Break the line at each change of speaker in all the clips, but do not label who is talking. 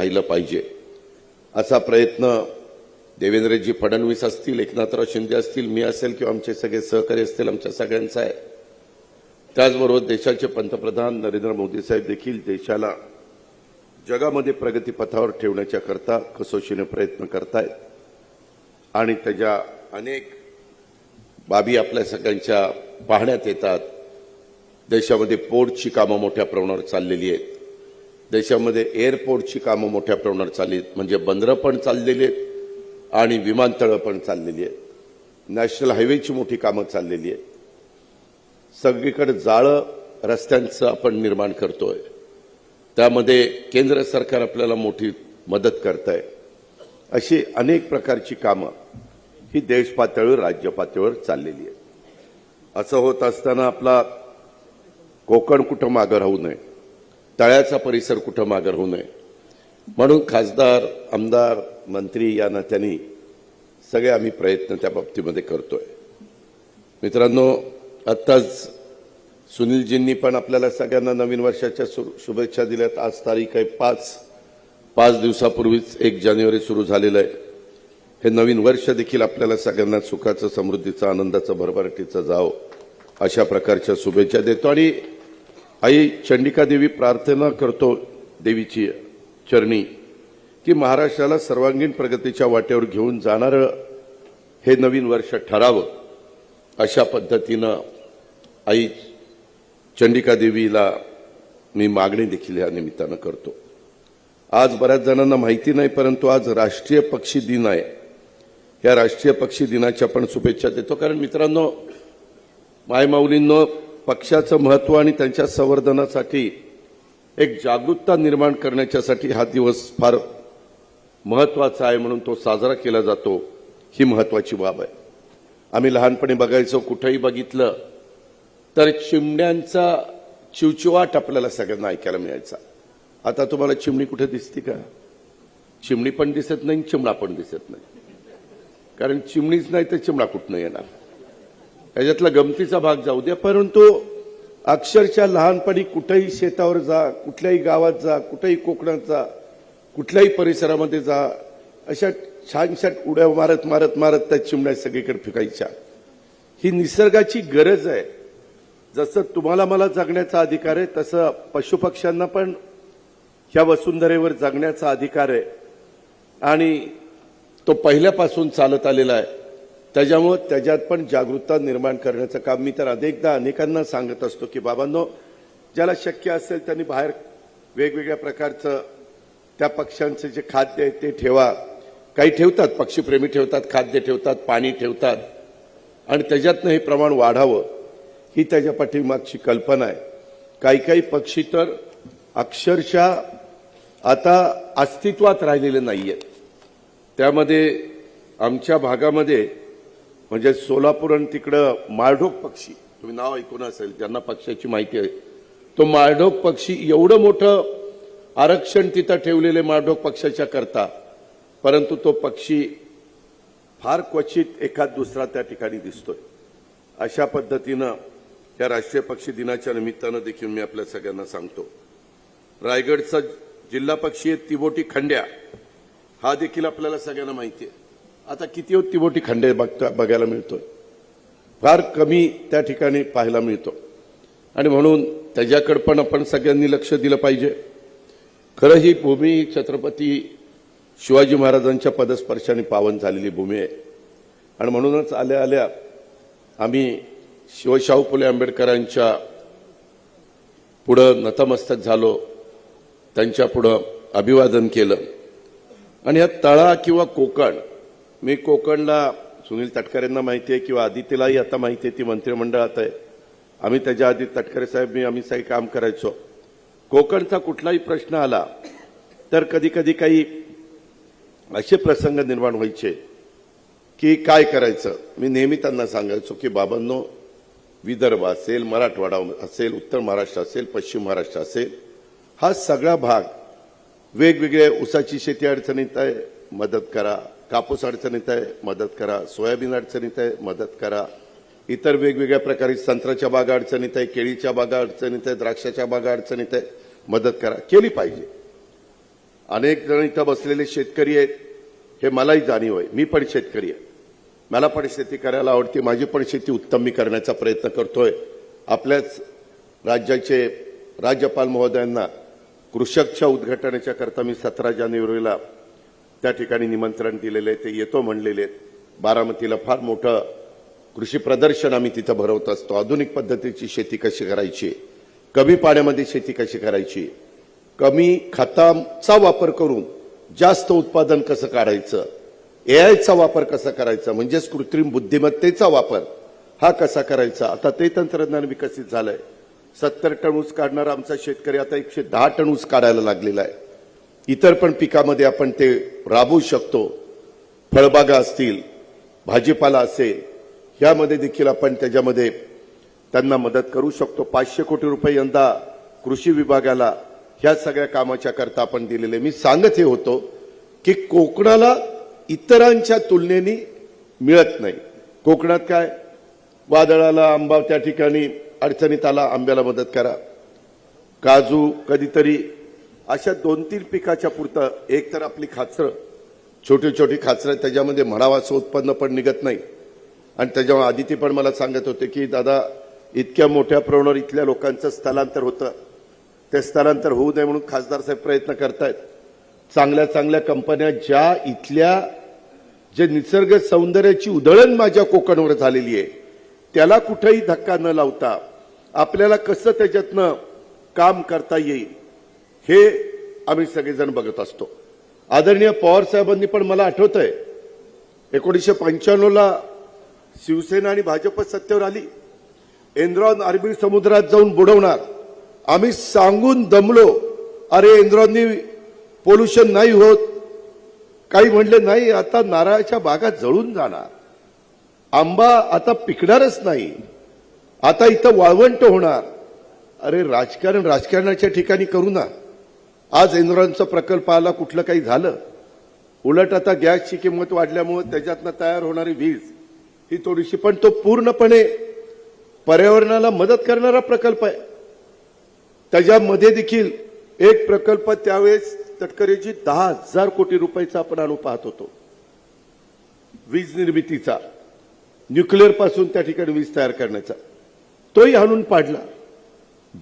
राहिलं पाहिजे असा प्रयत्न देवेंद्रजी फडणवीस असतील, एकनाथराव शिंदे असतील, मी असेल किंवा आमचे सगळे सहकारी असतील, आमच्या सगळ्यांचा आहे. त्याचबरोबर देशाचे पंतप्रधान नरेंद्र मोदी साहेब देखील देशाला जगामध्ये प्रगतीपथावर ठेवण्याच्या करता कसोशीने प्रयत्न करतायत आणि त्याच्या अनेक बाबी आपल्या सगळ्यांच्या पाहण्यात येतात. देशामध्ये पोर्टची कामं मोठ्या प्रमाणावर चाललेली आहेत. देशामध्ये एअरपोर्टची कामं मोठ्या प्रमाणावर चालली आहेत, म्हणजे बंदरं पण चाललेली आहेत आणि विमानतळं पण चाललेली आहेत. नॅशनल हायवेची मोठी कामं चाललेली आहेत. सगळीकडे जाळं रस्त्यांचं आपण निर्माण करतोय. त्यामध्ये केंद्र सरकार आपल्याला मोठी मदत करत आहे. अशी अनेक प्रकारची कामं ही देश पातळीवर राज्य पातळीवर चाललेली आहे. असं होत असताना आपला कोकण कुठं मागं राहू नये, तळ्याचा परिसर कुठं मागं राहू नये म्हणून खासदार, आमदार, मंत्री या नात्याने सगळे आम्ही प्रयत्न त्या बाबतीमध्ये करतोय. मित्रांनो, आत्ताच सुनीलजींनी पण आपल्याला सगळ्यांना नवीन वर्षाच्या शुभेच्छा दिल्यात. आज तारीख आहे 5 दिवसापूर्वीच 1 जानेवारी सुरू झालेलं आहे. हे नवीन वर्ष देखील आपल्याला सगळ्यांना सुखाचं, समृद्धीचं, आनंदाचं, भरभराटीचं जावं अशा प्रकारच्या शुभेच्छा देतो. आणि आई चंडिका देवी प्रार्थना करतो देवीची चरणी की महाराष्ट्राला सर्वांगीण प्रगतीच्या वाटेवर घेऊन जाणारं हे नवीन वर्ष ठरावं अशा पद्धतीनं आई चंडिका देवीला मी मागणी देखील या निमित्तानं करतो. आज बऱ्याच जणांना माहिती नाही, परंतु आज राष्ट्रीय पक्षी दिन आहे. या राष्ट्रीय पक्षी दिनाच्या पण शुभेच्छा देतो. कारण मित्रांनो, मायमाऊलींनो, पक्षाचं महत्त्व आणि त्यांच्या संवर्धनासाठी एक जागरूकता निर्माण करण्याच्यासाठी हा दिवस फार महत्त्वाचा आहे, म्हणून तो साजरा केला जातो. ही महत्त्वाची बाब आहे. आम्ही लहानपणी बघायचो, कुठेही बघितलं तर चिमण्यांचा चिवचिवाट आपल्याला सगळ्यांना ऐकायला मिळायचा. आता तुम्हाला चिमणी कुठे दिसते का? चिमणी पण दिसत नाही, चिमणा पण दिसत नाही. कारण चिमणीच नाही तर चिमणा कुठनं येणार? याच्यातला गमतीचा भाग जाऊ द्या, परंतु अक्षरशः लहानपणी कुठेही शेतावर जा, कुठल्याही गावात जा, कुठेही कोकणात जा, कुठल्याही परिसरामध्ये जा, अशा छानशा उड्या मारत मारत मारत त्या चिमण्या सगळीकडे फिकायच्या. ही निसर्गाची गरज आहे. जसं तुम्हाला मला जगण्याचा अधिकार आहे, तसं पशुपक्ष्यांना पण ह्या वसुंधरेवर जगण्याचा अधिकार आहे आणि तो पहिल्यापासून चालत आलेला आहे. त्याच्यामुळे त्याच्यात पण जागरूकता निर्माण करण्याचं काम मी तर अनेकांना सांगत असतो की बाबांनो, ज्याला शक्य असेल त्यांनी बाहेर वेगवेगळ्या प्रकारचं त्या पक्ष्यांचं जे खाद्य आहे ते ठेवा. काही ठेवतात, पक्षीप्रेमी ठेवतात, खाद्य ठेवतात, पाणी ठेवतात आणि त्याच्यातनं हे प्रमाण वाढावं ही त्याच्या पाठीमागची कल्पना आहे. काही पक्षी तर अक्षरशः आता अस्तित्वात राहिलेले नाहीयेत. त्यामध्ये आमच्या भागामध्ये म्हणजे सोलापूर आणि तिकडं माळढोक पक्षी, तुम्ही नाव ऐकून असेल, ज्यांना पक्षाची माहिती आहे, तो माळढोक पक्षी एवढं मोठं आरक्षण तिथं ठेवलेले माळढोक पक्षाच्या करता, परंतु तो पक्षी फार क्वचित एखाद दुसरा त्या ठिकाणी दिसतोय. अशा पद्धतीनं या राष्ट्रीय पक्षी दिनाच्या निमित्तानं देखील मी आपल्या सगळ्यांना सांगतो. रायगडचा जिल्हा पक्षी आहे तिबोटी खंड्या, हा देखील आपल्याला सगळ्यांना माहिती आहे. आता किती तिबोटी खंडे बघायला मिळतोय? फार कमी त्या ठिकाणी पाहायला मिळतो आणि म्हणून त्याच्याकडे पण आपण सगळ्यांनी लक्ष दिलं पाहिजे. खरं ही भूमी छत्रपती शिवाजी महाराजांच्या पदस्पर्शाने पावन झालेली भूमी आहे आणि म्हणूनच आल्या आल्या आम्ही शिवशाहू फुले आंबेडकरांच्या पुढं नतमस्तक झालो, त्यांच्या पुढं अभिवादन केलं. आणि या तळा किंवा कोकण, मी कोकणला सुनील तटकरेंना माहिती आहे किंवा आदित्यलाही आता माहिती आहे, ती मंत्रिमंडळात आहे. आम्ही त्याच्या आधी तटकरे साहेब आम्ही काही काम करायचो. कोकणचा कुठलाही प्रश्न आला तर कधी कधी काही असे प्रसंग निर्माण व्हायचे की काय करायचं. मी नेहमी त्यांना सांगायचो की बाबांनो, विदर्भ असेल, मराठवाडा असेल, उत्तर महाराष्ट्र असेल, पश्चिम महाराष्ट्र असेल, हा सगळा भाग वेगवेगळे ऊसाची शेती अडचणीत आहे, मदत करा. कापूस अडचणीत आहे, मदत करा. सोयाबीन अडचणीत आहे, मदत करा. इतर वेगवेगळ्या प्रकारे संत्र्याच्या बागा अडचणीत आहे, केळीच्या बागा अडचणीत आहे, द्राक्षाच्या बागा अडचणीत आहे, मदत करा. केली पाहिजे. अनेक जण इथं बसलेले शेतकरी आहेत, हे मलाही जाणीव आहे. मी पण शेतकरी आहे, मला पण शेती करायला आवडते, माझी पण शेती उत्तम मी करण्याचा प्रयत्न करतोय. आपल्याच राज्याचे राज्यपाल महोदयांना कृषकच्या उद्घाटनाच्या करता मी 17 जानेवारीला त्या ठिकाणी निमंत्रण दिलेले आहे. ते येतो म्हणलेले आहेत. बारामतीला फार मोठं कृषी प्रदर्शन आम्ही तिथं भरवत असतो. आधुनिक पद्धतीची शेती कशी करायची, कमी पाण्यामध्ये शेती कशी करायची, कमी खतांचा वापर करून जास्त उत्पादन कसं काढायचं, एआयचा वापर कसा करायचा, म्हणजेच कृत्रिम बुद्धिमत्तेचा वापर हा कसा करायचा. आता ते तंत्रज्ञान विकसित झालंय. 70 टन ऊस काढणारा आमचा शेतकरी आता 110 टन ऊस काढायला लागलेला आहे. इतर पण पिकामध्ये आपण ते राबवू शकतो. फळबागा असतील, भाजीपाला असेल, यामध्ये देखील आपण त्याच्यामध्ये त्यांना मदत करू शकतो. 500 कोटी रुपये यंदा कृषी विभागाला ह्या सगळ्या कामाच्या करता आपण दिलेले. मी सांगत हे होतो की कोकणाला इतरांच्या तुलनेने मिळत नाही. कोकणात काय, वादळाला आंबा त्या ठिकाणी अडचणीत आला, आंब्याला मदत करा. काजू कधीतरी अशा 2-3 पिकाच्या पुरतं. एक तर आपली खाचरं, छोटी छोटी खाचरं, त्याच्यामध्ये म्हणावं असं उत्पन्न पण निघत नाही. आणि त्याच्यामुळे आदिती पण मला सांगत होते की दादा इतक्या मोठ्या प्रमाणावर इथल्या लोकांचं स्थलांतर होतं, ते स्थलांतर होऊ नये म्हणून खासदार साहेब प्रयत्न करतायत. चांगल्या चांगल्या कंपन्या ज्या इथल्या जे निसर्ग सौंदर्याची उधळण माझ्या कोकणवर झालेली आहे, त्याला कुठेही धक्का न लावता आपल्याला कसं त्याच्यातनं काम करता येईल हे आम्ही सगळेजण बघत असतो. आदरणीय पवार साहेबांनी पण मला आठवतंय 1995ला शिवसेना आणि भाजप सत्तेवर आली. एनरॉन अरबी समुद्रात जाऊन बुडवणार. आम्ही सांगून दमलो, अरे एनरॉननी पोल्युशन नाही होत. काही म्हणले नाही, आता नारळाच्या बागा जळून जाणार, आंबा आता पिकणारच नाही, आता इथं वाळवंट होणार. अरे राजकारणाच्या ठिकाणी करू ना. आज एनरॉनचा प्रकल्प आला, कुठलं काही झालं. उलट आता गॅसची किंमत वाढल्यामुळे त्याच्यातनं तयार होणारी वीज ही थोडीशी, पण तो पूर्णपणे पर्यावरणाला मदत करणारा प्रकल्प आहे. त्याच्यामध्ये देखील एक प्रकल्प त्यावेळेस तटकरेची 10,000 कोटी रुपयाचा आपण आणू पाहत होतो, वीज निर्मितीचा, न्यूक्लिअर पासून त्या ठिकाणी वीज तयार करण्याचा, तोही आणून पाडला.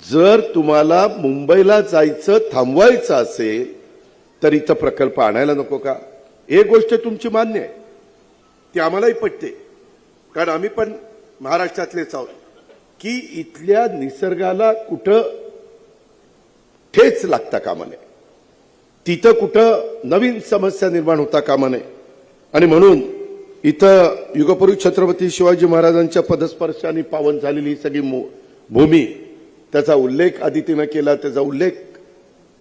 जर तुम्हाला मुंबईला जायचं थांबवायचं असेल तर इथं प्रकल्प आणायला नको का? एक गोष्ट तुमची मान्य आहे, ती आम्हालाही पटते, कारण आम्ही पण महाराष्ट्रातलेच आहोत, की इथल्या निसर्गाला कुठं ठेच लागता कामा नये, तिथं कुठं नवीन समस्या निर्माण होता कामा नये. आणि म्हणून इथं युगपुरुष छत्रपती शिवाजी महाराजांच्या पदस्पर्शाने पावन झालेली ही सगळी भूमी, त्याचा उल्लेख आदितीनं केला, त्याचा उल्लेख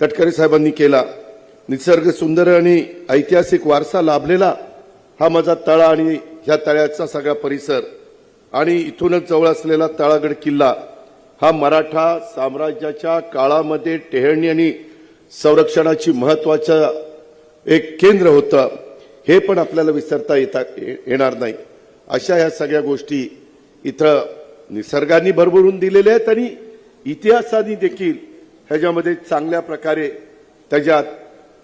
तटकरे साहेबांनी केला. निसर्ग सुंदर आणि ऐतिहासिक वारसा लाभलेला हा माझा तळा आणि ह्या तळ्याचा सगळा परिसर आणि इथूनच जवळ असलेला तळागड किल्ला हा मराठा साम्राज्याच्या काळामध्ये टेहळणी आणि संरक्षणाची महत्वाचं एक केंद्र होतं. हे पण आपल्याला विसरता येणार नाही. अशा ह्या सगळ्या गोष्टी इथं निसर्गाने भरभरून दिलेल्या आहेत आणि इतिहासाने देखील ह्याच्यामध्ये चांगल्या प्रकारे त्याच्यात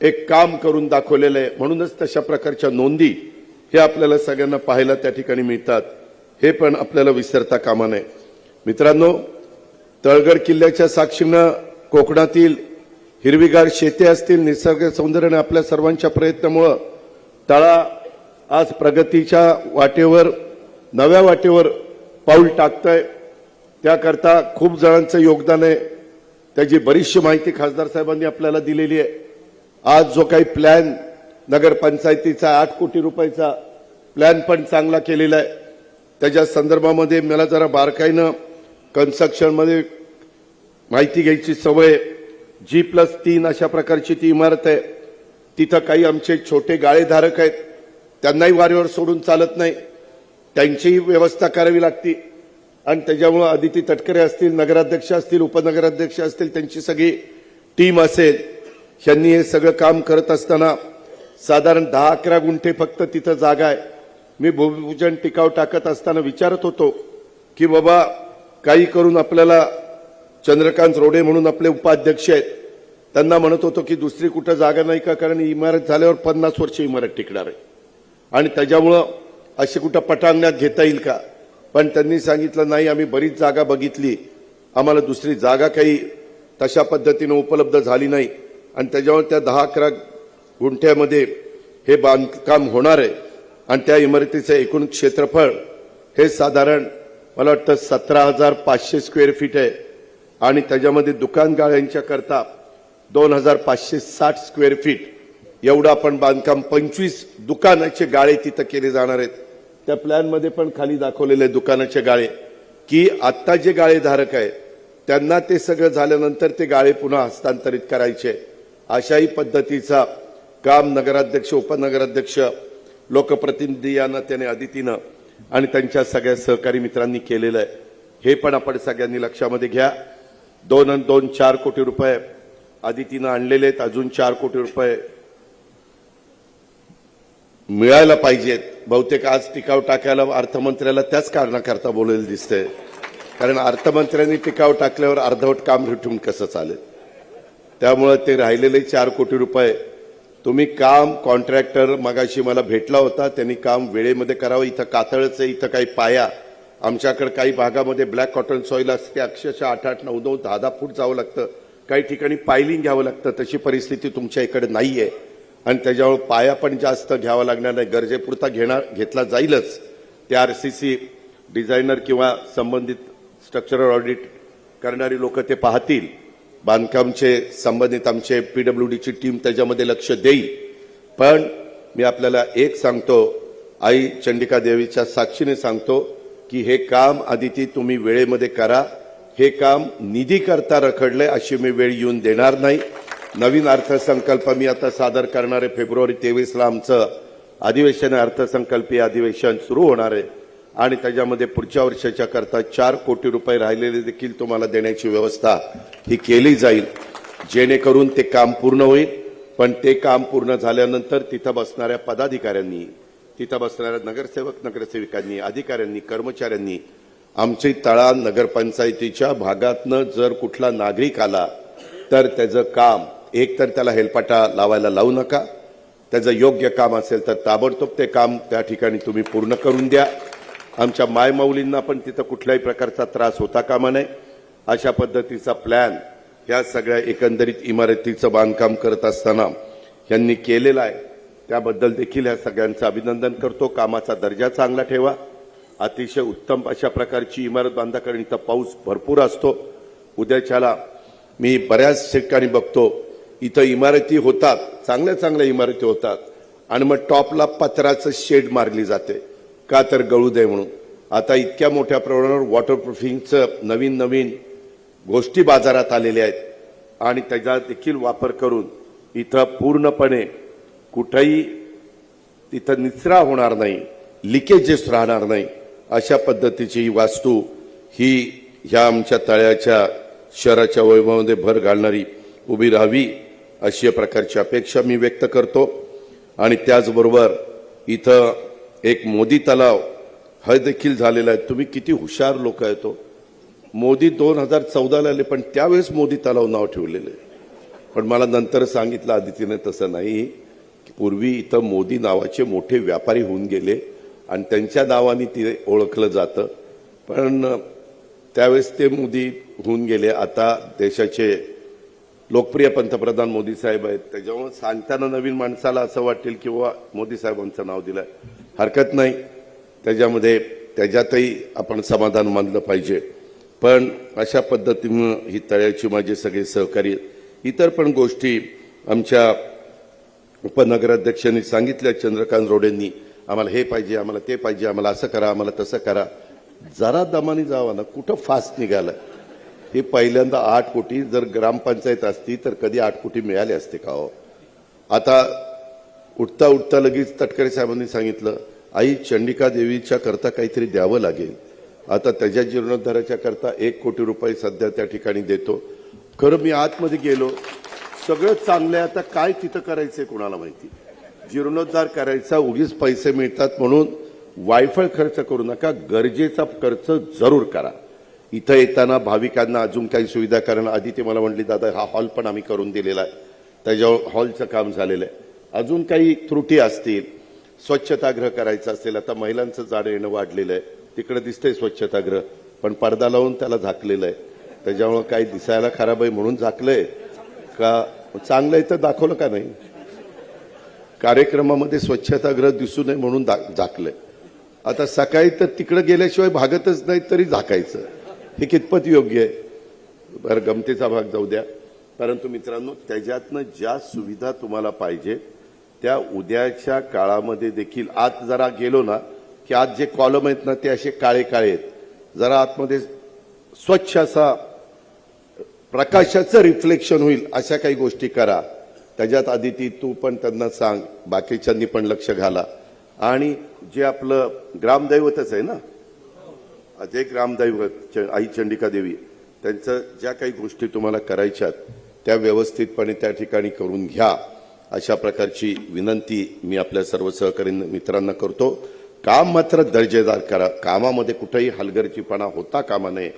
एक काम करून दाखवलेलं आहे. म्हणूनच तशा प्रकारच्या नोंदी हे आपल्याला सगळ्यांना पाहायला त्या ठिकाणी मिळतात. हे पण आपल्याला विसरता कामा नये. मित्रांनो, तळगड किल्ल्याच्या साक्षीनं कोकणातील हिरवीगार शेती असतील, निसर्ग सौंदर्याने आपल्या सर्वांच्या प्रयत्नामुळे तळा आज प्रगतीच्या वाटेवर, नव्या वाटेवर पाऊल टाकतंय. त्याकरता खूप जणांचं योगदान आहे. त्याची बरीचशी माहिती खासदार साहेबांनी आपल्याला दिलेली आहे. आज जो काही प्लॅन नगरपंचायतीचा 8 कोटी रुपयाचा प्लॅन पण चांगला केलेला आहे. त्याच्या संदर्भामध्ये मला जरा बारकाईनं कन्स्ट्रक्शनमध्ये माहिती घ्यायची सवय. G+3 अशा प्रकारची ती इमारत आहे. तिथं काही आमचे छोटे गाळेधारक आहेत, त्यांनाही वारेवर सोडून चालत नाही, त्यांचीही व्यवस्था करावी लागते. आणि त्याच्यामुळे आदिती तटकरे असतील, नगराध्यक्ष असतील, उपनगराध्यक्ष असतील, त्यांची सगळी टीम असेल, यांनी हे सगळं काम करत असताना साधारण 10-11 गुंठे फक्त तिथं जागा आहे. मी भूमिपूजन टिकाव टाकत असताना विचारत होतो की बाबा काही करून आपल्याला चंद्रकांत रोडे म्हणून आपले उपाध्यक्ष आहेत, त्यांना म्हणत होतो की दुसरी कुठं जागा नाही का, कारण इमारत झाल्यावर 50 वर्ष इमारत टिकणार आहे आणि त्याच्यामुळं अशी कुठं पटांगणात घेता येईल का. पण त्यांनी सांगितलं नाही, आम्ही बरीच जागा बघितली, आम्हाला दुसरी जागा काही तशा पद्धतीने उपलब्ध झाली नाही आणि त्याच्यावर त्या 10-11 गुंठ्यामध्ये हे बांधकाम होणार आहे आणि त्या इमारतीचं एकूण क्षेत्रफळ हे साधारण मला वाटतं 17,500 स्क्वेअर फीट आहे आणि त्याच्यामध्ये दुकान गाळ्यांच्या करता 2,560 स्क्वेअर फीट एवढं आपण बांधकाम 25 दुकानाचे गाळे तिथं केले जाणार आहेत. त्या प्लॅनमध्ये पण खाली दाखवलेले दुकानाचे गाळे की आत्ता जे गाळेधारक आहेत त्यांना ते सगळं झाल्यानंतर ते गाळे पुन्हा हस्तांतरित करायचे. अशाही पद्धतीचा काम नगराध्यक्ष, उपनगराध्यक्ष, लोकप्रतिनिधी यांना त्याने आदितीनं आणि त्यांच्या सगळ्या सहकारी मित्रांनी केलेलं आहे. हे पण आपण सगळ्यांनी लक्षामध्ये घ्या. 2 4 कोटी रुपये आदितीनं आणलेले आहेत, अजून 4 कोटी रुपये मिळायला पाहिजेत. बहुतेक आज टिकाव टाकायला अर्थमंत्र्याला त्याच कारणाकरता बोलायला दिसतंय, कारण अर्थमंत्र्यांनी टिकाव टाकल्यावर अर्धवट काम रिटून कसं चालेल. त्यामुळे ते राहिलेले 4 कोटी रुपये तुम्ही काम, कॉन्ट्रॅक्टर मगाशी मला भेटला होता, त्यांनी काम वेळेमध्ये करावं. इथं कातळच आहे, इथं काही पाया, आमच्याकडे काही भागामध्ये ब्लॅक कॉटन सॉईल असते, अक्षरशः 8-8, 9-9, 10-10 फूट जावं लागतं, काही ठिकाणी पायलिंग घ्यावं लागतं. तशी परिस्थिती तुमच्या इकडे नाहीये आणि त्याच्यावर पाया पण जास्त घ्यावा लागणार नाही, गरजेपुरता घेतला जाईलच. ते RCC डिझायनर किंवा संबंधित स्ट्रक्चरल ऑडिट करणारी लोक ते पाहतील. बांधकामचे संबंधित आमचे PWDची टीम त्याच्यामध्ये लक्ष देईल. पण मी आपल्याला एक सांगतो, आई चंडिका देवीच्या साक्षीने सांगतो की हे काम आदिती तुम्ही वेळेमध्ये करा. हे काम निधी करता रखडले अशी मी वेळ येऊन देणार नाही. नवीन अर्थसंकल्प मी आता सादर करणारे फेब्रुवारी 23ला आमचं अधिवेशन, अर्थसंकल्पीय अधिवेशन सुरू होणार आहे आणि त्याच्यामध्ये पुढच्या वर्षाच्या करता 4 कोटी रुपये राहिलेले देखील तुम्हाला देण्याची व्यवस्था ही केली जाईल, जेणेकरून ते काम पूर्ण होईल. पण ते काम पूर्ण झाल्यानंतर तिथं बसणाऱ्या पदाधिकाऱ्यांनी, तिथं बसणाऱ्या नगरसेवक, नगरसेविकांनी, अधिकाऱ्यांनी, कर्मचाऱ्यांनी आमची तळा नगरपंचायतीच्या भागातनं जर कुठला नागरिक आला तर त्याचं काम, एक तर त्याला हेलपाटा लावायला लावू नका, त्याचं योग्य काम असेल तर ताबडतोब ते काम त्या ठिकाणी तुम्ही पूर्ण करून द्या. आमच्या मायमाऊलींना पण तिथं कुठल्याही प्रकारचा त्रास होता कामा नये. अशा पद्धतीचा प्लॅन ह्या सगळ्या एकंदरीत इमारतीचं बांधकाम करत असताना यांनी केलेला आहे. त्याबद्दल देखील ह्या सगळ्यांचं अभिनंदन करतो. कामाचा दर्जा चांगला ठेवा. अतिशय उत्तम अशा प्रकारची इमारत बांधा, कारण इथं पाऊस भरपूर असतो. उद्याच्याला मी बऱ्याच ठिकाणी बघतो इथं इमारती होतात, चांगल्या चांगल्या इमारती होतात आणि मग टॉपला पत्राचं शेड मारली जाते, का तर गळू दे म्हणून. आता इतक्या मोठ्या प्रमाणावर वॉटरप्रूफिंगचं नवीन नवीन गोष्टी बाजारात आलेल्या आहेत आणि त्याचा देखील वापर करून इथं पूर्णपणे कुठेही तिथं निचरा होणार नाही, लिकेजेस राहणार नाही, अशा पद्धतीची वास्तू ही ह्या आमच्या तळ्याच्या शहराच्या वैभवामध्ये भर घालणारी उभी राहावी, अशी प्रकारची अपेक्षा मी व्यक्त करतो. आणि त्याचबरोबर इथं एक मोदी तलाव हा देखील झालेला आहे. तुम्ही किती हुशार लोक आहेत. तो मोदी 2014ला आले, पण त्यावेळेस मोदी तलाव नाव ठेवलेलं आहे. पण मला नंतर सांगितलं आदितीने तसं नाही, पूर्वी इथं मोदी नावाचे मोठे व्यापारी होऊन गेले आणि त्यांच्या नावाने ते ओळखलं जातं. पण त्यावेळेस ते मोदी होऊन गेले. आता देशाचे लोकप्रिय पंतप्रधान मोदी साहेब आहेत, त्याच्यामुळे सांगताना नवीन माणसाला असं वाटेल किंवा मोदी साहेबांचं नाव दिलंय, हरकत नाही. त्याच्यातही आपण समाधान मानलं पाहिजे. पण अशा पद्धतीनं ही तळ्याची माझे सगळे सहकारी, इतर पण गोष्टी आमच्या उपनगराध्यक्षांनी सांगितल्या, चंद्रकांत रोडेंनी, आम्हाला हे पाहिजे, आम्हाला ते पाहिजे, आम्हाला असं करा, आम्हाला तसं करा. जरा दमानी जावा ना, कुठं फास्ट निघालं. हे पहिल्यांदा 8 कोटी जर ग्रामपंचायत असती तर कधी 8 कोटी मिळाले असते का हो. आता उठता उठता लगेच तटकरे साहेबांनी सांगितलं, आई चंडिका देवीच्या करता काहीतरी द्यावं लागेल. आता त्याच्या जीर्णोद्धाराच्या करता 1 कोटी रुपये सध्या त्या ठिकाणी देतो. खरं मी आतमध्ये गेलो, सगळं चांगलं आहे, आता काय तिथं करायचंय कोणाला माहिती. जीर्णोद्धार करायचा, उगीच पैसे मिळतात म्हणून वायफळ खर्च करू नका, गरजेचा खर्च जरूर करा. इथं येताना भाविकांना अजून काही सुविधा करणं, आधी ते मला म्हटली दादा हा हॉल पण आम्ही करून दिलेला आहे, त्याच्यावर हॉलचं काम झालेलं आहे. अजून काही त्रुटी असतील, स्वच्छतागृह करायचं असेल, आता महिलांचं जाणं येणं वाढलेलं आहे, तिकडे दिसतंय स्वच्छतागृह पण पडदा लावून त्याला झाकलेलं आहे, त्याच्यामुळे काही दिसायला खराब आहे म्हणून झाकलंय का चांगलं आहे तर दाखवलं का नाही. कार्यक्रमामध्ये स्वच्छतागृह दिसू नये म्हणून झाकलंय. आता सकाळी तर तिकडे गेल्याशिवाय भागतच नाही तरी झाकायचं, हे कितपत योग्य आहे. बरं, गमतीचा भाग जाऊ द्या. परंतु मित्रांनो, त्याच्यातनं ज्या सुविधा तुम्हाला पाहिजे त्या उद्याच्या काळामध्ये देखील आत जरा गेलो ना की आज जे कॉलम आहेत ना ते असे काळे काळे आहेत, जरा आतमध्ये स्वच्छ असा प्रकाशाचं रिफ्लेक्शन होईल अशा काही गोष्टी करा. त्याच्यात आदिती तू पण त्यांना सांग, बाकीच्यांनी पण लक्ष घाला. आणि जे आपलं ग्रामदैवतच आहे ना, जे ग्रामदैवत आई चंडिका देवी, त्यांचं ज्या काही गोष्टी तुम्हाला करायच्यात त्या व्यवस्थितपणे त्या ठिकाणी करून घ्या, अशा प्रकारची विनंती मी आपल्या सर्व सहकारी मित्रांना करतो. काम मात्र दर्जेदार करा, कामामध्ये कुठेही हलगर्जीपणा होता कामा नये,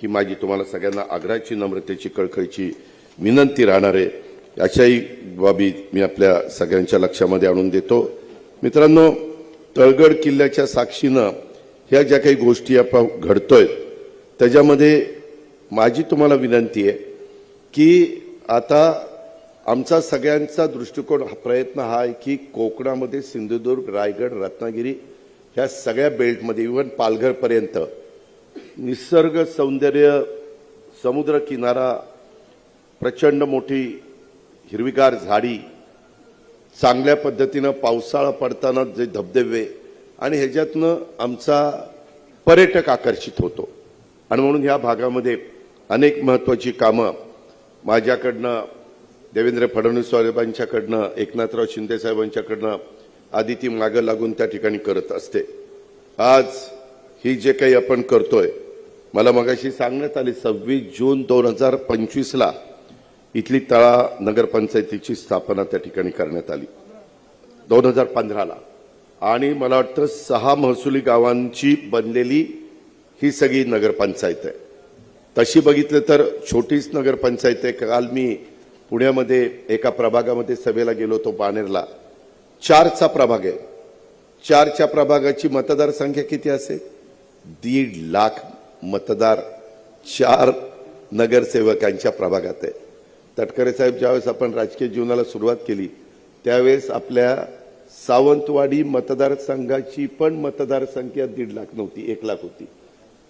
ही माझी तुम्हाला सगळ्यांना आग्रहाची, नम्रतेची, कळकळीची विनंती राहणार आहे. अशाही बाबी मी आपल्या सगळ्यांच्या लक्षामध्ये आणून देतो. मित्रांनो, तळगड किल्ल्याच्या साक्षीनं ह्या ज्या काही गोष्टी आपण घडतोय त्याच्यामध्ये माझी तुम्हाला विनंती आहे की आता आमचा सगळ्यांचा दृष्टिकोन प्रयत्न हा आहे की कोकणामध्ये सिंधुदुर्ग, रायगड, रत्नागिरी ह्या सगळ्या बेल्टमध्ये इव्हन पालघरपर्यंत निसर्ग सौंदर्य, समुद्र किनारा, प्रचंड मोठी हिरवीगार झाडी, चांगल्या पद्धतीनं पावसाळा पडताना जे धबधबे, आणि ह्याच्यातनं आमचा पर्यटक आकर्षित होतो. आणि म्हणून ह्या भागामध्ये अनेक महत्त्वाची कामं माझ्याकडनं, देवेंद्र फडणवीस साहेबांच्याकडनं, एकनाथराव शिंदे साहेबांच्याकडनं आदिती मागं लागून त्या ठिकाणी करत असते. आज ही जे काही आपण करतोय, मला मगाशी सांगण्यात आली 26 जून 2025ला इथली तळा नगरपंचायतीची स्थापना त्या ठिकाणी करण्यात आली 2015ला. आणि मला वाटतं 6 महसुली गावांची बनलेली ही सगळी नगरपंचायत आहे. तशी बघितलं तर छोटीच नगरपंचायत आहे. काल मी पुण्यामध्ये एका प्रभागामध्ये सभेला गेलो होतो, बाणेरला. 4चा प्रभाग आहे. 4च्या प्रभागाची मतदार संख्या किती असेल? 1.5 लाख मतदार 4 नगरसेवकांच्या प्रभागात आहे. तटकरे साहेब, ज्यावेळेस आपण राजकीय जीवनाला सुरुवात केली त्यावेळेस आपल्या सावंतवाडी मतदारसंघाची पण मतदार संख्या 1.5 लाख नव्हती, 1 लाख होती.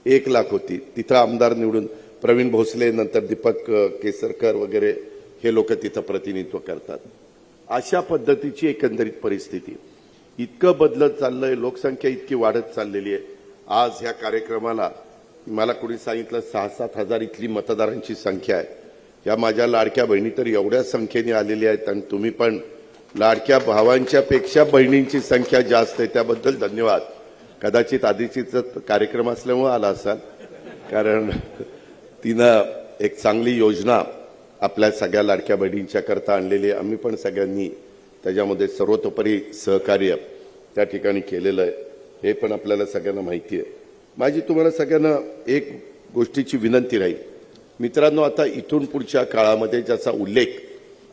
1 लाख होती. तिथं आमदार निवडून प्रवीण भोसले, नंतर दीपक केसरकर वगैरे हे लोक तिथं प्रतिनिधित्व करतात. अशा पद्धतीची एकंदरीत परिस्थिती. इतकं बदलत चाललंय, लोकसंख्या इतकी वाढत चाललेली आहे. आज ह्या कार्यक्रमाला मला कोणी सांगितलं 6-7 हजार इथली मतदारांची संख्या आहे. या माझ्या लाडक्या बहिणी तर एवढ्या संख्येने आलेल्या आहेत, आणि तुम्ही पण लाडक्या भावांच्या पेक्षा बहिणींची संख्या जास्त आहे, त्याबद्दल धन्यवाद. कदाचित आधीचीच कार्यक्रम असल्यामुळे आला असाल, कारण तिनं एक चांगली योजना आपल्या सगळ्या लाडक्या बहिणींच्या करता आणलेली आहे. आम्ही पण सगळ्यांनी त्याच्यामध्ये सर्वतोपरी सहकार्य त्या ठिकाणी केलेलं आहे, हे पण आपल्याला सगळ्यांना माहिती आहे. माझी तुम्हाला सगळ्यांना एक गोष्टीची विनंती राहील. मित्रांनो, आता इथून पुढच्या काळामध्ये ज्याचा उल्लेख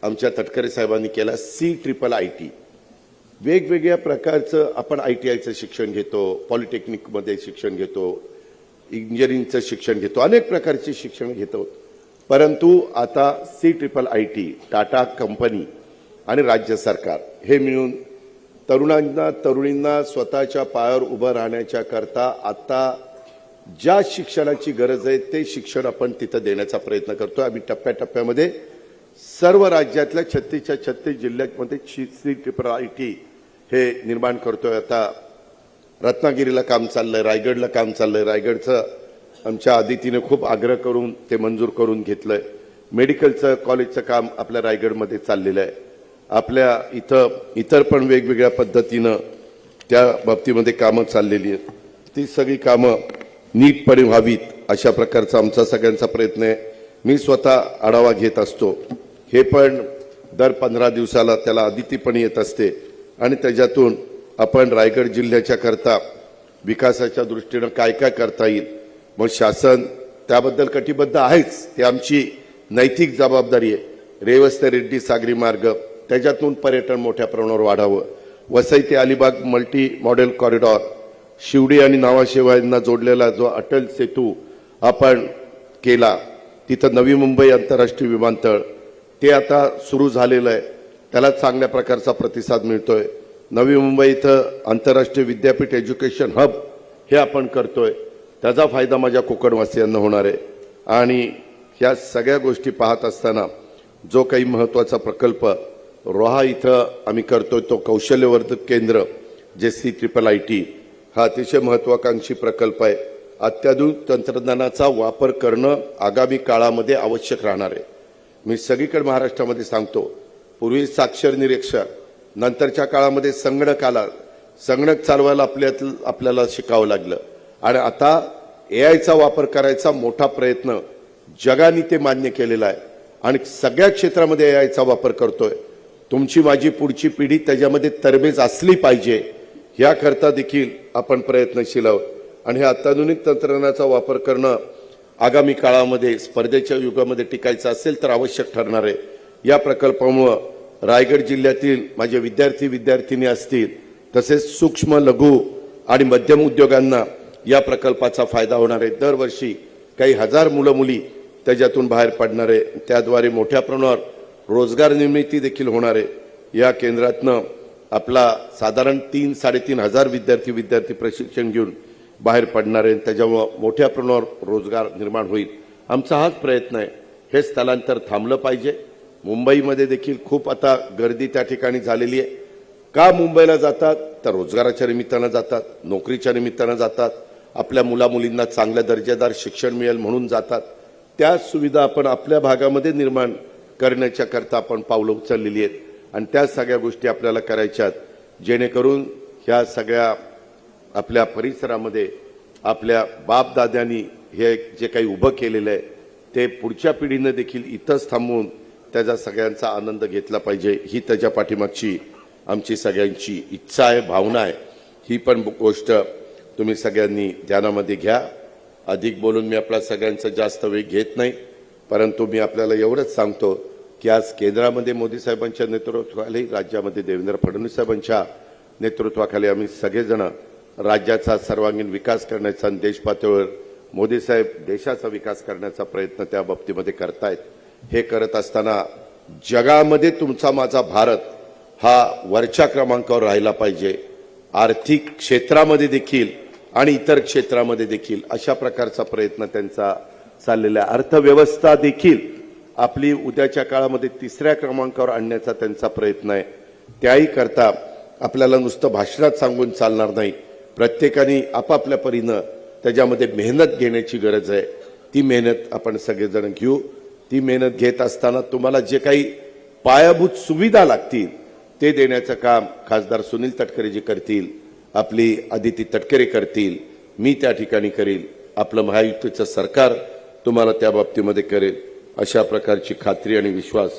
आमच्या तटकरे साहेबांनी केला, CIIT, वेगवेगळ्या प्रकारचं आपण ITIचं शिक्षण घेतो, पॉलिटेक्निकमध्ये शिक्षण घेतो, इंजिनिअरिंगचं शिक्षण घेतो, अनेक प्रकारचे शिक्षण घेतो. परंतु आता CIIT, टाटा कंपनी आणि राज्य सरकार हे मिळून तरुणींना स्वतःच्या पायावर उभं राहण्याच्या करता आता ज्या शिक्षणाची गरज आहे ते शिक्षण आपण तिथं देण्याचा प्रयत्न करतो. आम्ही टप्प्याटप्प्यामध्ये सर्व राज्यातल्या 36च्या 36 जिल्ह्यांमध्ये CIIT हे निर्माण करतोय. आता रत्नागिरीला काम चाललंय, रायगडला काम चाललंय. रायगडचं आमच्या आदितीने खूप आग्रह करून ते मंजूर करून घेतलंय. मेडिकलचं कॉलेजचं काम आपल्या रायगडमध्ये चाललेलं आहे. आपल्या इतर पण वेगवेगळ्या पद्धतीनं त्या बाबतीमध्ये कामं चाललेली आहेत. ती सगळी कामं नीटपणे व्हावीत अशा प्रकारचा आमचा सगळ्यांचा प्रयत्न आहे. मी स्वतः आढावा घेत असतो, हे पण दर 15 दिवसाला त्याला आदिती पण येत असते, आणि त्याच्यातून आपण रायगड जिल्ह्याच्या करता विकासाच्या दृष्टीनं काय काय करता येईल, मग शासन त्याबद्दल कटिबद्ध आहेच, ती आमची नैतिक जबाबदारी आहे. रेवस ते रेड्डी सागरी मार्ग, त्याच्यातून पर्यटन मोठ्या प्रमाणावर वाढावं. वसई ते Alibag multimodal corridor, Sewri आणि नावाशेवा यांना जोडलेला जो अटल सेतू आपण केला, तिथं नवी मुंबई आंतरराष्ट्रीय विमानतळ ते आता सुरू झालेलं आहे, त्याला चांगल्या प्रकारचा प्रतिसाद मिळतोय. नवी मुंबई इथं आंतरराष्ट्रीय विद्यापीठ एज्युकेशन हब हे आपण करतोय, त्याचा फायदा माझ्या कोकणवासियांना होणार आहे. आणि ह्या सगळ्या गोष्टी पाहत असताना जो काही महत्त्वाचा प्रकल्प रोहा इथं आम्ही करतोय तो कौशल्यवर्धक केंद्र JC-IIT हा अतिशय महत्त्वाकांक्षी प्रकल्प आहे. अत्याधुनिक तंत्रज्ञानाचा वापर करणं आगामी काळामध्ये आवश्यक राहणार आहे. मी सगळीकडे महाराष्ट्रामध्ये सांगतो, पूर्वी साक्षर निरीक्षण, नंतरच्या काळामध्ये संगणक आला, संगणक चालवायला आपल्याला शिकावं लागलं आणि आता AIचा वापर करायचा मोठा प्रयत्न जगाने ते मान्य केलेला आहे आणि सगळ्या क्षेत्रामध्ये AIचा वापर करतोय. तुमची माझी पुढची पिढी त्याच्यामध्ये तरबेज असली पाहिजे याकरता देखील आपण प्रयत्नशील आहोत. आणि हे अत्याधुनिक तंत्रज्ञानाचा वापर करणं आगामी काळामध्ये स्पर्धेच्या युगामध्ये टिकायचं असेल तर आवश्यक ठरणार आहे. या प्रकल्पामुळे रायगड जिल्ह्यातील माझे विद्यार्थी विद्यार्थिनी असतील, तसेच सूक्ष्म लघु आणि मध्यम उद्योगांना या प्रकल्पाचा फायदा होणार आहे. दरवर्षी काही हजार मुलं मुली त्याच्यातून बाहेर पडणार आहे, त्याद्वारे मोठ्या प्रमाणावर रोजगार निर्मिती देखील होणार आहे. या केंद्रातनं आपला साधारण 3-3.5 हजार विद्यार्थी प्रशिक्षण घेऊन बाहेर पडणार आहे, त्याच्यामुळं मोठ्या प्रमाणावर रोजगार निर्माण होईल. आमचा हाच प्रयत्न आहे. हे स्थलांतर थांबलं पाहिजे. मुंबईमध्ये देखील खूप आता गर्दी त्या ठिकाणी झालेली आहे. का मुंबईला जातात तर रोजगाराच्या निमित्तानं जातात, नोकरीच्या निमित्तानं जातात, आपल्या मुलामुलींना चांगल्या दर्जेदार शिक्षण मिळेल म्हणून जातात. त्या सुविधा आपण आपल्या भागामध्ये निर्माण करण्याच्या करता आपण पावलं उचललेली आहेत आणि त्या सगळ्या गोष्टी आपल्याला करायच्यात, जेणेकरून ह्या सगळ्या आपल्या परिसरामध्ये आपल्या बापदाद्यांनी हे जे काही उभं केलेलं आहे ते पुढच्या पिढीनं देखील इथंच थांबवून त्याचा सगळ्यांचा आनंद घेतला पाहिजे. ही त्याच्या पाठीमागची आमची सगळ्यांची इच्छा आहे, भावना आहे. ही पण गोष्ट तुम्ही सगळ्यांनी ध्यानामध्ये घ्या. अधिक बोलून मी आपला सगळ्यांचा जास्त वेळ घेत नाही, परंतु मी आपल्याला एवढंच सांगतो की आज केंद्रामध्ये मोदी साहेबांच्या नेतृत्वाखाली, राज्यामध्ये देवेंद्र फडणवीस साहेबांच्या नेतृत्वाखाली आम्ही सगळेजण राज्याचा सर्वांगीण विकास करण्याचा आणि देश पातळीवर मोदी साहेब देशाचा विकास करण्याचा प्रयत्न त्या बाबतीमध्ये करतायत. हे करत असताना जगामध्ये तुमचा माझा भारत हा वरच्या क्रमांकावर राहिला पाहिजे. आर्थिक क्षेत्रामध्ये देखील आणि इतर क्षेत्रामध्ये देखील अशा प्रकारचा प्रयत्न त्यांचा चाललेला आहे. अर्थव्यवस्था देखील आपली उद्याच्या काळामध्ये 3ऱ्या क्रमांकावर आणण्याचा त्यांचा प्रयत्न आहे. त्याही करता आपल्याला नुसतं भाषणात सांगून चालणार नाही. प्रत्येकाने आपापल्या परीनं त्याच्यामध्ये मेहनत घेण्याची गरज आहे. ती मेहनत आपण सगळेजण घेऊ. ती मेहनत घेत असताना तुम्हाला जे काही पायाभूत सुविधा लागतील ते देण्याचं काम खासदार सुनील तटकरेजी करतील, आपली आदिती तटकरे करतील, मी त्या ठिकाणी करेल, आपलं महायुतीचं सरकार तुम्हाला त्या बाबतीमध्ये करेल. अशा प्रकारची खात्री आणि विश्वास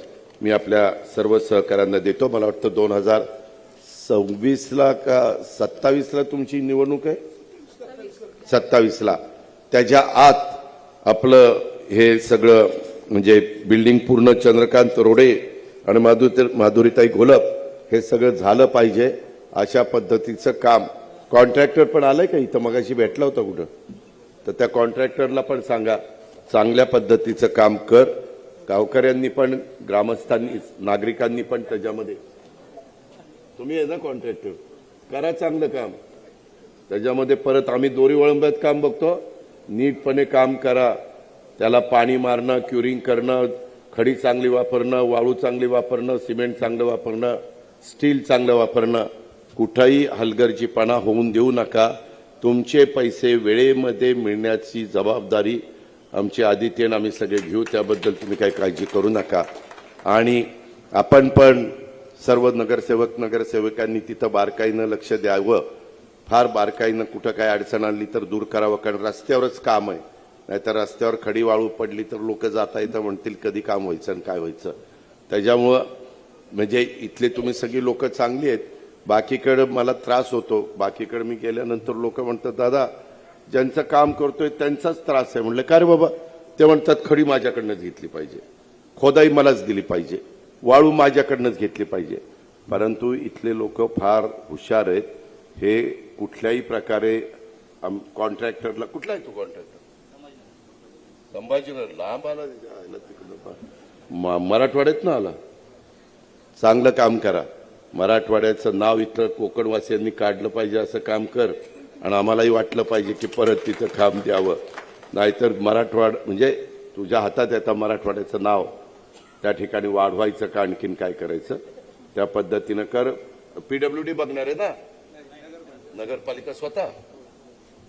मी आपल्या सर्व सहकाऱ्यांना देतो. मला वाटतं 2026ला का 27ला तुमची निवडणूक आहे, 27ला. त्याच्या आत आपलं हे सगळं म्हणजे बिल्डिंग पूर्ण चंद्रकांत रोडे आणि माधुरीताई घोलप हे सगळं झालं पाहिजे. अशा पद्धतीचं काम. कॉन्ट्रॅक्टर पण आलंय का इथं? मगाशी भेटला होता कुठं? तर त्या कॉन्ट्रॅक्टरला पण सांगा चांगल्या पद्धतीचं काम कर. गावकऱ्यांनी पण, ग्रामस्थांनी, नागरिकांनी पण त्याच्यामध्ये, तुम्ही आहे ना कॉन्ट्रॅक्टर, करा चांगलं काम. त्याच्यामध्ये परत आम्ही दोरी वळंब्यात काम बघतो, नीटपणे काम करा. त्याला पाणी मारणं, क्युरिंग करणं, खडी चांगली वापरणं, वाळू चांगली वापरणं, सिमेंट चांगलं वापरणं, स्टील चांगलं वापरणं, कुठंही हलगर्जीपणा होऊन देऊ नका. तुमचे पैसे वेळेमध्ये मिळण्याची जबाबदारी आमची आदित्यन आम्ही सगळे घेऊ. त्याबद्दल तुम्ही काही काळजी करू नका. आणि आपण पण सर्व नगरसेवकांनी तिथं बारकाईनं लक्ष द्यावं. फार बारकाईनं कुठं काय अडचण आणली तर दूर करावं, कारण रस्त्यावरच काम आहे. नाहीतर रस्त्यावर खडी वाळू पडली तर लोक जाता येतं म्हणतील कधी काम व्हायचं आणि काय व्हायचं. त्याच्यामुळं म्हणजे इथले तुम्ही सगळी लोक चांगली आहेत. बाकीकडे मला त्रास होतो. बाकीकडे मी गेल्यानंतर लोक म्हणतात दादा ज्यांचं काम करतोय त्यांचाच त्रास आहे. म्हणलं का रे बाबा? ते म्हणतात खडी माझ्याकडनंच घेतली पाहिजे, खोदाई मलाच दिली पाहिजे, वाळू माझ्याकडनंच घेतली पाहिजे. परंतु इथले लोक फार हुशार आहेत. हे कुठल्याही प्रकारे कॉन्ट्रॅक्टरला, कुठला आहे तो कॉन्ट्रॅक्टर? संभाजीनगर, लांब आला तिकडं, मराठवाड्यात ना आला. चांगलं काम करा. मराठवाड्याचं नाव इथं कोकणवासियांनी काढलं पाहिजे असं काम कर, आणि आम्हालाही वाटलं पाहिजे की परत तिथं काम द्यावं. नाहीतर मराठवाड म्हणजे तुझ्या हातात येतं मराठवाड्याचं नाव, त्या ठिकाणी वाढवायचं का आणखीन काय करायचं त्या पद्धतीनं कर. पीडब्ल्यूडी बघणार आहे ना नगरपालिका स्वतः?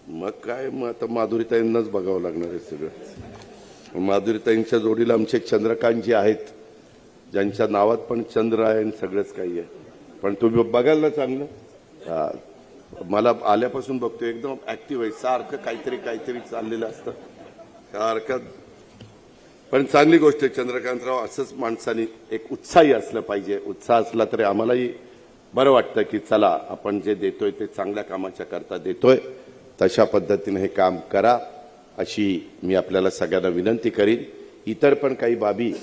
मग काय, मग आता माधुरीताईंनाच बघावं लागणार आहे सगळं. माधुरीताईंच्या जोडीला आमचे चंद्रकांतजी आहेत, ज्यांच्या नावात पण चंद्र आहे आणि सगळंच काही आहे. पण तुम्ही बघाल ना चांगलं. मला आल्यापासून बघतो एकदम ऍक्टिव्ह आहे, सारखं काहीतरी चाललेलं असतं सारखं. पण चांगली गोष्ट आहे चंद्रकांतराव, असंच माणसाने एक उत्साही असलं पाहिजे. उत्साह असला तरी आम्हालाही बरं वाटतं की चला आपण जे देतोय ते चांगल्या कामाच्या करता देतोय, तशा पद्धतीने हे काम करा अशी मी आपल्याला सगळ्यांना विनंती करीन. इतर पण काही बाबी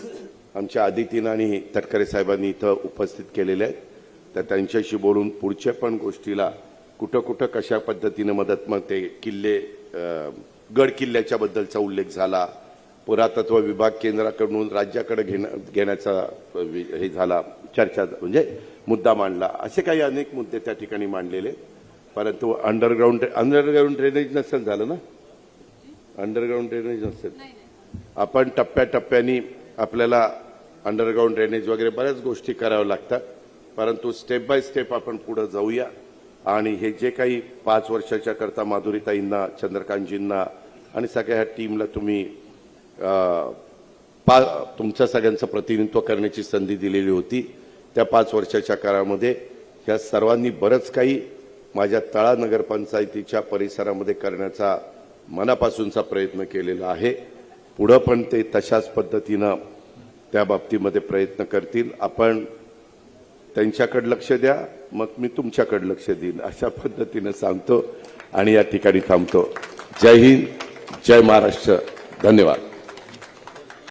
आमच्या आदितीनं आणि तटकरे साहेबांनी इथं उपस्थित केलेल्या आहेत, तर त्यांच्याशी बोलून पुढच्या पण गोष्टीला कुठं कशा पद्धतीने मदत, मग ते किल्ले गड किल्ल्याच्या बद्दलचा उल्लेख झाला, पुरातत्व विभाग केंद्राकडून राज्याकडे घेण्याचा हे झाला, चर्चा म्हणजे मुद्दा मांडला. असे काही अनेक मुद्दे त्या ठिकाणी मांडलेले. परंतु अंडरग्राऊंड ड्रेनेज नसेल झालं ना, अंडरग्राऊंड ड्रेनेज नसेल. आपण टप्प्याटप्प्याने आपल्याला अंडरग्राऊंड ड्रेनेज वगैरे बऱ्याच गोष्टी कराव्या लागतात. परंतु स्टेप बाय स्टेप आपण पुढे जाऊया. आणि हे जे काही 5 वर्षाच्या करता माधुरीताईंना, चंद्रकांतजींना आणि सगळ्या टीमला तुम्ही तुमच्या सगळ्यांचं प्रतिनिधित्व करण्याची संधी दिलेली होती, त्या 5 वर्षाच्या काळामध्ये ह्या सर्वांनी बरंच काही माझ्या तळा नगरपंचायतीच्या परिसरामध्ये करण्याचा मनापासूनचा प्रयत्न केलेला आहे. पुढं पण ते तशाच पद्धतीनं त्या बाबतीमध्ये प्रयत्न करतील. आपण त्यांच्याकडे लक्ष द्या, मग मी तुमच्याकडे लक्ष देईन अशा पद्धतीनं सांगतो आणि या ठिकाणी थांबतो. जय हिंद, जय महाराष्ट्र, धन्यवाद.